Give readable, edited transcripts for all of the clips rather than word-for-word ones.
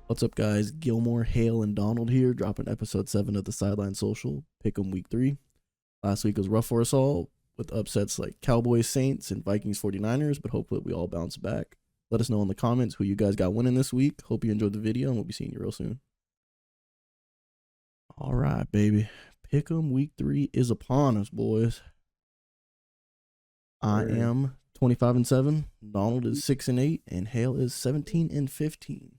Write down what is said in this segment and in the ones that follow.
What's up, guys? Gilmore, Hale, and Donald here, dropping episode 7 of the Sideline Social. Pick 'em week 3. Last week was rough for us all, with upsets like Cowboys, Saints, and Vikings 49ers, but hopefully we all bounce back. Let us know in the comments who you guys got winning this week. Hope you enjoyed the video, and we'll be seeing you real soon. All right, baby. Pick 'em week 3 is upon us, boys. I am 25-7. Donald is 6-8, and Hale is 17-15.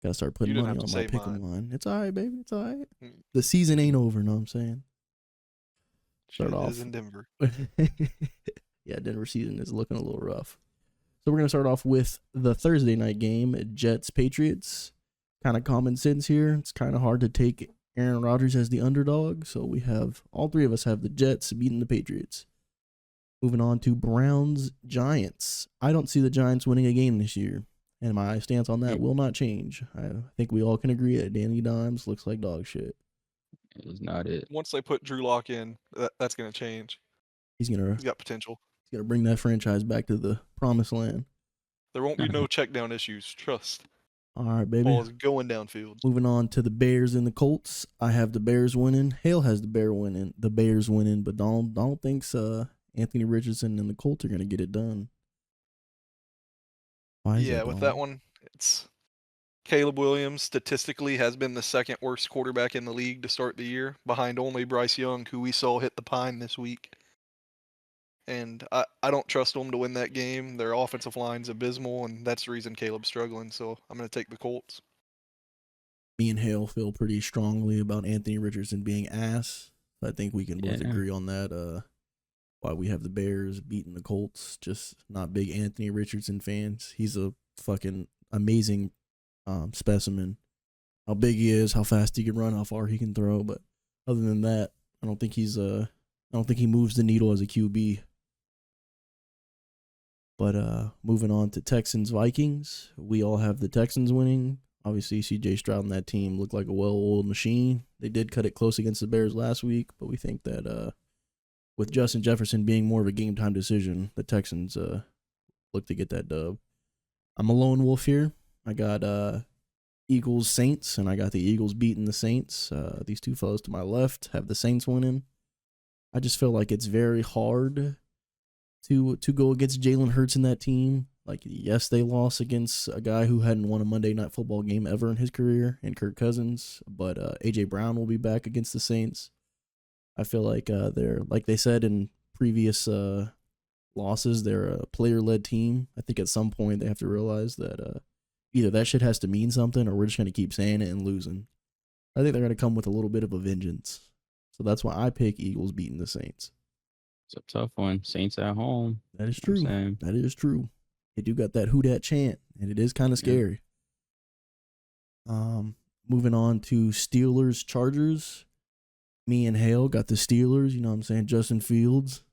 Gotta start putting money on my pick'em line. It's all right, baby. It's all right. The season ain't over, know what I'm saying? Start off. in Denver. Yeah, Denver season is looking a little rough. So we're going to start off with the Thursday night game, Jets-Patriots. Kind of common sense here. It's kind of hard to take Aaron Rodgers as the underdog. So we have, all three of us have the Jets beating the Patriots. Moving on to Browns-Giants. I don't see the Giants winning a game this year. And my stance on that will not change. I think we all can agree that Danny Dimes looks like dog shit. It's not it. Once they put Drew Lock in, that's going to change. He's got potential. He's going to bring that franchise back to the promised land. There won't be no check down issues. Trust. All right, baby. Ball is going downfield. Moving on to the Bears and the Colts. I have the Bears winning. Hale has the Bears winning, but Donald thinks Anthony Richardson and the Colts are going to get it done. Yeah, with that one, it's Caleb Williams statistically has been the second worst quarterback in the league to start the year, behind only Bryce Young, who we saw hit the pine this week. And I don't trust them to win that game. Their offensive line's abysmal, and that's the reason Caleb's struggling. So I'm going to take the Colts. Me and Hale feel pretty strongly about Anthony Richardson being ass. I think we can both agree on that. Why we have the Bears beating the Colts. Just not big Anthony Richardson fans. He's a fucking amazing specimen. How big he is, how fast he can run, how far he can throw. But other than that, I don't think he moves the needle as a QB. But moving on to Texans-Vikings, we all have the Texans winning. Obviously, C.J. Stroud and that team look like a well-oiled machine. They did cut it close against the Bears last week, but we think that with Justin Jefferson being more of a game-time decision, the Texans look to get that dub. I'm a lone wolf here. I got Eagles-Saints, and I got the Eagles beating the Saints. These two fellas to my left have the Saints winning. I just feel like it's very hard to go against Jalen Hurts in that team. Like, yes, they lost against a guy who hadn't won a Monday Night Football game ever in his career, and Kirk Cousins, but A.J. Brown will be back against the Saints. I feel like they're, like they said in previous losses, they're a player-led team. I think at some point they have to realize that either that shit has to mean something or we're just going to keep saying it and losing. I think they're going to come with a little bit of a vengeance. So that's why I pick Eagles beating the Saints. It's a tough one. Saints at home. That is true. That is true. They do got that who dat chant, and it is kind of scary. Moving on to Steelers-Chargers. Me and Hale got the Steelers, you know what I'm saying? Justin Fields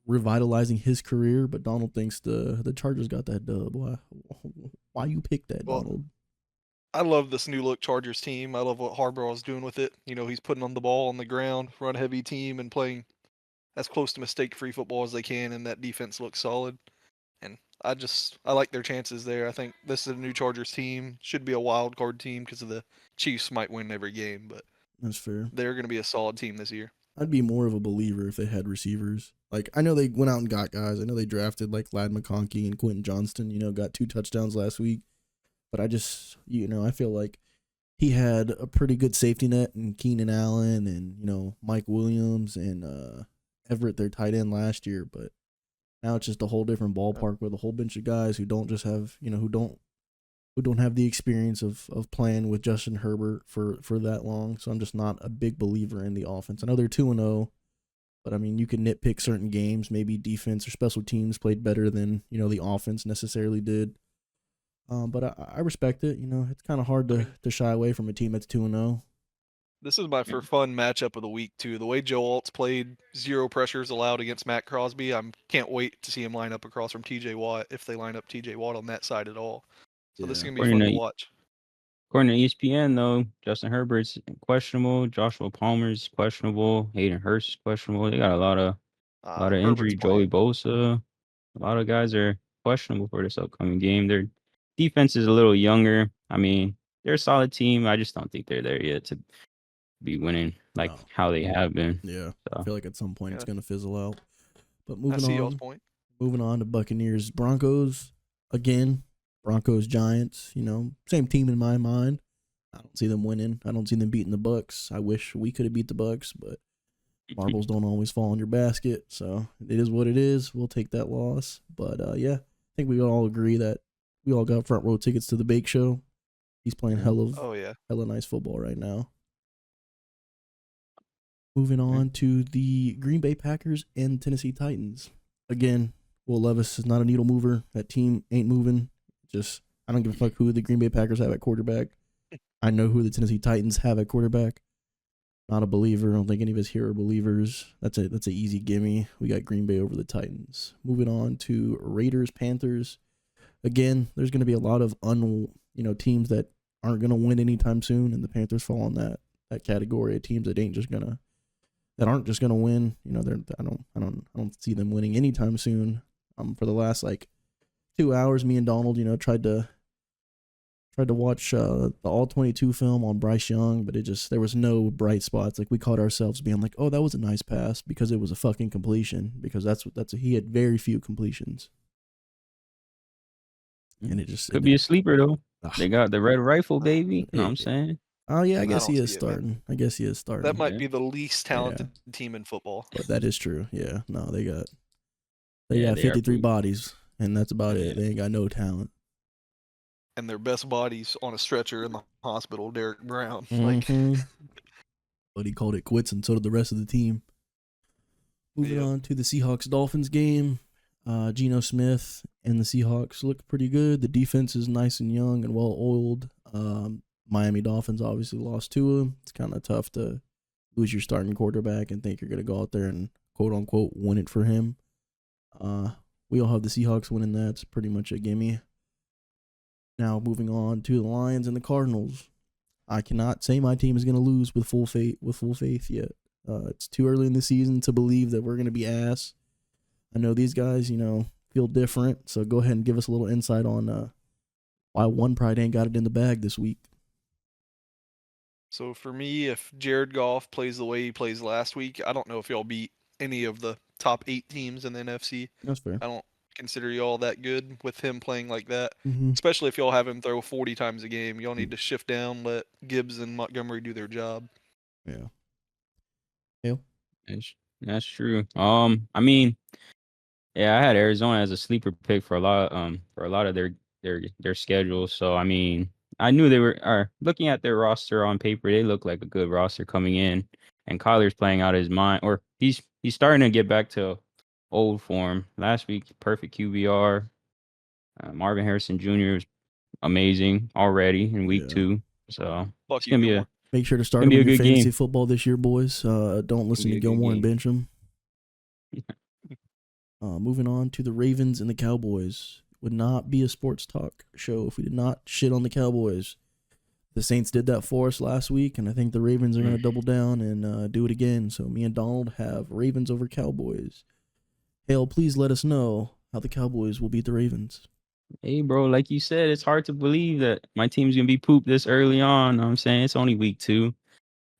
revitalizing his career, but Donald thinks the Chargers got that dub. Why you pick that, Donald? I love this new look Chargers team. I love what Harbaugh's doing with it. You know, he's putting on the ball on the ground, run heavy team, and playing as close to mistake-free football as they can, and that defense looks solid. And I like their chances there. I think this is a new Chargers team. Should be a wild card team because of the Chiefs might win every game, but that's fair. They're going to be a solid team this year. I'd be more of a believer if they had receivers. Like, I know they went out and got guys. I know they drafted like Ladd McConkey and Quentin Johnston, got 2 touchdowns last week. But I just, I feel like he had a pretty good safety net in Keenan Allen and, Mike Williams and Everett, their tight end last year. But now it's just a whole different ballpark with a whole bunch of guys who don't just have, who don't have the experience of playing with Justin Herbert for that long. So I'm just not a big believer in the offense. I know they're 2-0, but I mean, you can nitpick certain games. Maybe defense or special teams played better than, the offense necessarily did. But I respect it. It's kind of hard to shy away from a team that's 2-0. This is my for fun matchup of the week, too. The way Joe Alt's played, 0 pressures allowed against Matt Crosby. I can't wait to see him line up across from T.J. Watt, if they line up T.J. Watt on that side at all. So this is going to be fun to watch. According to ESPN, though, Justin Herbert's questionable. Joshua Palmer's questionable. Hayden Hurst is questionable. They got a lot of injury. Joey Bosa. A lot of guys are questionable for this upcoming game. Their defense is a little younger. I mean, they're a solid team. I just don't think they're there yet to be winning like how they have been. Yeah, so. I feel like at some point it's Yeah. gonna fizzle out. But I see y'all's point. moving on to Buccaneers Broncos again. Broncos Giants. Same team in my mind. I don't see them winning. I don't see them beating the Bucks. I wish we could have beat the Bucks, but marbles don't always fall in your basket. So it is what it is. We'll take that loss. But yeah, I think we all agree that we all got front row tickets to the Bake Show. He's playing hella nice football right now. Moving on to the Green Bay Packers and Tennessee Titans. Again, Will Levis is not a needle mover. That team ain't moving. I don't give a fuck who the Green Bay Packers have at quarterback. I know who the Tennessee Titans have at quarterback. Not a believer. I don't think any of us here are believers. That's an easy gimme. We got Green Bay over the Titans. Moving on to Raiders Panthers. Again, there's going to be a lot of teams that aren't going to win anytime soon, and the Panthers fall in that category of teams that aren't just gonna win. I don't see them winning anytime soon. For the last 2 hours, me and Donald, tried to watch the All 22 film on Bryce Young, but there was no bright spots. We caught ourselves being like, oh, that was a nice pass because it was a fucking completion, because he had very few completions. And it just could be a sleeper though. They got the red rifle, baby. You know what I'm saying? Oh yeah, I guess he is starting. That might be the least talented team in football. But that is true. Yeah, no, they got 53 bodies, and that's about it. They ain't got no talent. And their best bodies on a stretcher in the hospital, Derek Brown. But he called it quits, and so did the rest of the team. Moving on to the Seahawks-Dolphins game. Geno Smith and the Seahawks look pretty good. The defense is nice and young and well-oiled. Miami Dolphins obviously lost to him. It's kind of tough to lose your starting quarterback and think you're going to go out there and quote-unquote win it for him. We all have the Seahawks winning that. It's pretty much a gimme. Now moving on to the Lions and the Cardinals. I cannot say my team is going to lose with full faith yet. It's too early in the season to believe that we're going to be ass. I know these guys, feel different. So go ahead and give us a little insight on why One Pride ain't got it in the bag this week. So for me, if Jared Goff plays the way he plays last week, I don't know if y'all beat any of the top 8 teams in the NFC. That's fair. I don't consider y'all that good with him playing like that, Mm-hmm. especially if y'all have him throw 40 times a game. Y'all need to shift down, let Gibbs and Montgomery do their job. Yeah. Hale? That's true. I mean, yeah, I had Arizona as a sleeper pick for a lot of their schedule. So I mean, I knew they were looking at their roster on paper. They look like a good roster coming in, and Kyler's playing out his mind, or he's starting to get back to old form. Last week, perfect QBR. Marvin Harrison Jr. was amazing already in week 2. So it's gonna be make sure to start him in your fantasy football this year, boys. Don't listen to Gilmore and bench him. Moving on to the Ravens and the Cowboys. Would not be a sports talk show if we did not shit on the Cowboys. The Saints did that for us last week, and I think the Ravens are going to double down and do it again. So me and Donald have Ravens over Cowboys. Hale, please let us know how the Cowboys will beat the Ravens. Hey, bro, like you said, it's hard to believe that my team's going to be pooped this early on. You know what I'm saying? It's only week 2.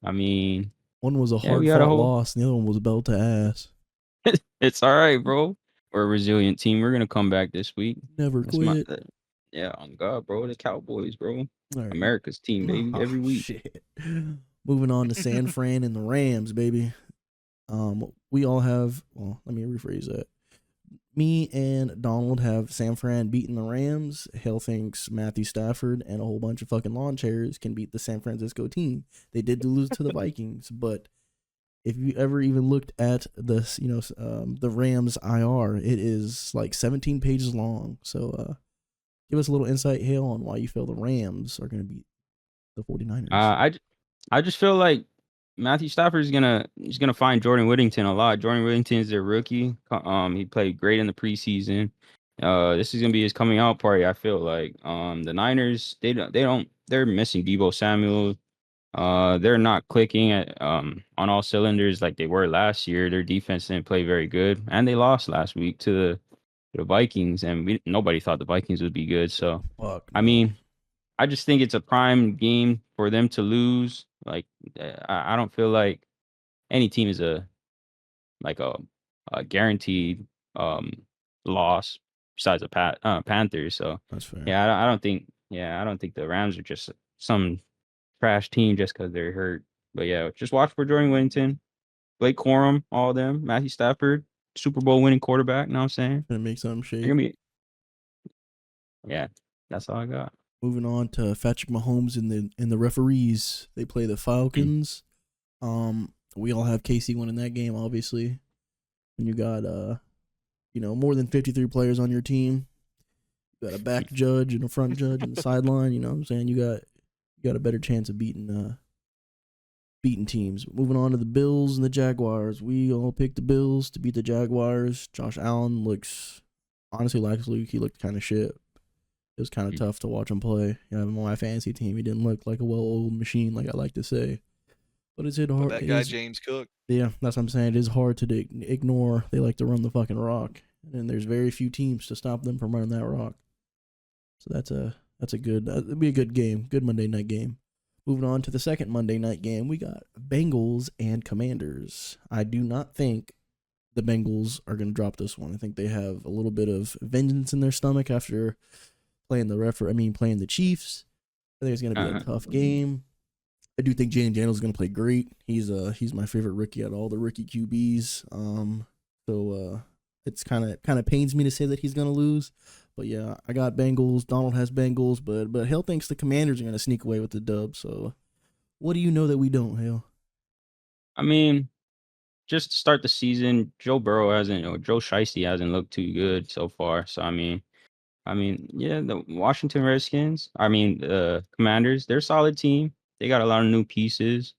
I mean, one was a hard-fought loss, and the other one was belt to ass. It's all right, bro. We're a resilient team. We're going to come back this week. Never quit. Yeah, on God, bro. The Cowboys, bro. Right. America's team, baby. Every week. Shit. Moving on to San Fran and the Rams, baby. We all have, well, let me rephrase that. Me and Donald have San Fran beating the Rams. Hale thinks Matthew Stafford and a whole bunch of fucking lawn chairs can beat the San Francisco team. They did lose to the Vikings, but if you ever even looked at this, the Rams IR, it is 17 pages long. So give us a little insight, Hale, on why you feel the Rams are going to beat the 49ers. I just feel like Matthew Stafford is gonna find Jordan Whittington a lot. Jordan Whittington is their rookie. He played great in the preseason. This is gonna be his coming out party. I feel like the Niners they're missing Deebo Samuel. They're not clicking on all cylinders like they were last year. Their defense didn't play very good, and they lost last week to the Vikings. And nobody thought the Vikings would be good. So no. I mean, I just think it's a prime game for them to lose. Like I don't feel like any team is like a guaranteed um loss besides the Panthers. So That's fair. yeah, I don't think the Rams are just some trash team just because they're hurt. But yeah, just watch for Jordan Whittington, Blake Corum, all of them, Matthew Stafford, Super Bowl winning quarterback. You know what I'm saying? Gonna make something They're shake. gonna be yeah. That's all I got. Moving on to Patrick Mahomes and the referees. They play the Falcons. We all have KC winning that game, obviously. When you got more than 53 players on your team, you got a back judge and a front judge and the sideline. You know what I'm saying? You got a better chance of beating teams. Moving on to the Bills and the Jaguars. We all picked the Bills to beat the Jaguars. Josh Allen looks honestly like he looked kind of shit. It was kind of tough to watch him play. On my fantasy team, he didn't look like a well-oiled machine, like I like to say. But it's hard. But that guy James Cook. Yeah, that's what I'm saying. It is hard to ignore. They like to run the fucking rock, and there's very few teams to stop them from running that rock. So that's a good. It'll be a good game. Good Monday night game. Moving on to the second Monday night game, we got Bengals and Commanders. I do not think the Bengals are going to drop this one. I think they have a little bit of vengeance in their stomach after playing the Chiefs. I think it's going to be a tough game. I do think Jalen Daniels is going to play great. He's my favorite rookie out of all the rookie QBs. So it's kind of pains me to say that he's going to lose. But yeah, I got Bengals. Donald has Bengals, but Hale thinks the Commanders are going to sneak away with the dub. So what do you know that we don't, Hale? I mean, just to start the season, Joe Shiesty hasn't looked too good so far. So yeah, the Washington Redskins, the Commanders, they're a solid team. They got a lot of new pieces.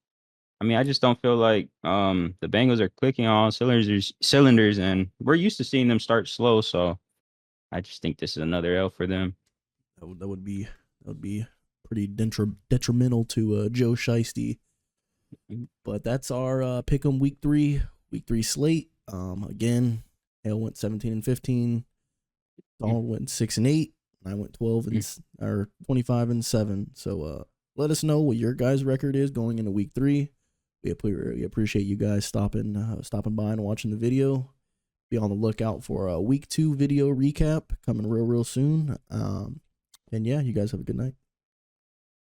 I just don't feel like the Bengals are clicking on all cylinders, and we're used to seeing them start slow. So I just think this is another L for them. That would be pretty detrimental to Joe Shiesty. But that's our pick'em week 3 slate. Again, Hale went 17-15. Donald went 6-8. I went 25-7. So let us know what your guys' record is going into week 3. We appreciate you guys stopping by and watching the video. Be on the lookout for a week 2 video recap coming real soon. And yeah, you guys have a good night.